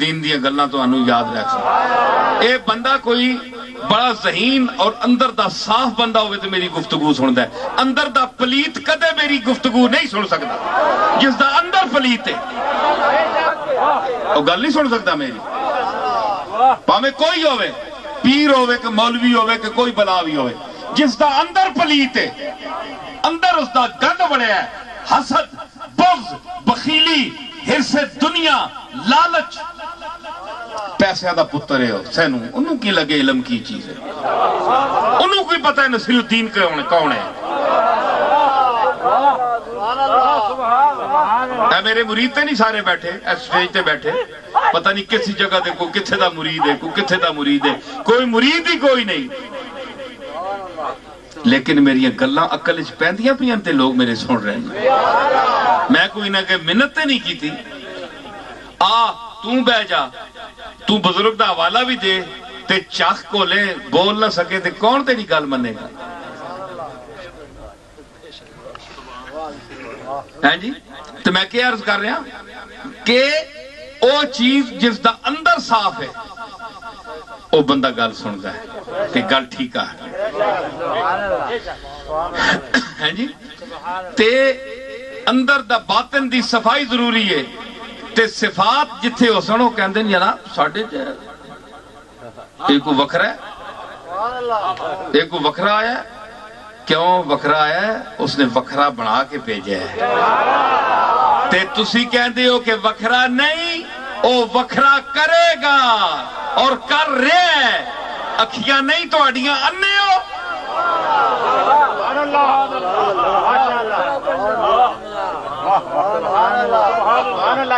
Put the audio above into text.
دین دیا گلاں تو انہوں یاد رکھ سکتا اے بندہ کوئی بڑا ذہین اور اندر دا صاف بندہ ہوئے تو میری گفتگو سن ہے، اندر دا پلیت کدے میری گفتگو نہیں سن سکتا۔ جس دا اندر پلیت ہے وہ گل نہیں سن سکتا میری، پاویں کوئی ہوئے، پیر ہوئے کہ مولوی ہوئے کہ کوئی بلاوی ہوئے، جس دا اندر پلیت ہے، اندر اس دا گند بڑے ہے، حسد، بغض، بخیلی، حرص دنیا، لالچ، پیسے دا پتر ہے سینوں انہوں کی لگے علم کی چیز ہے، انہوں کو پتہ ہے نصیر الدین کون ہے۔ اے میرے مرید تے نہیں سارے بیٹھے، اے سٹیج تے بیٹھے، پتہ نہیں کسی جگہ دے کوئی کتھے دا مرید ہے، کوئی کتھے دا مرید ہے، کوئی مرید ہی کوئی نہیں، لیکن میری گلاں عقل وچ پیندیاں پیاں تے لوگ میرے سن رہے ہیں۔ میں کوئی نہ کہ منت تے نہیں کی تھی، تو بہ جا، تو بزرگ دا حوالہ بھی دے تے چاک کو لے بول نہ سکے تے کون تیری گل منے گا؟ ہیں جی؟ تو میں کیا عرض کر رہا کہ او چیز جس دا اندر صاف ہے او بندہ گل سنتا ہے کہ گل ٹھیک ہے، ہیں جی؟ تے اندر دا باطن دی صفائی ضروری ہے، تے صفات جتھے ہو سنو کہندے ہیں جناب ساڑھے ایک وکھرا ہے، ایک وکھرا آیا ہے، کیوں وکھرا آیا ہے؟ اس نے وکھرا بنا کے بھیجا ہے، تے تسی کہندے ہو کہ وکھرا نہیں، او وکھرا کرے گا اور کر رہے ہیں، اکھیاں نہیں تو اڈیاں انے ہو۔ سبحان اللہ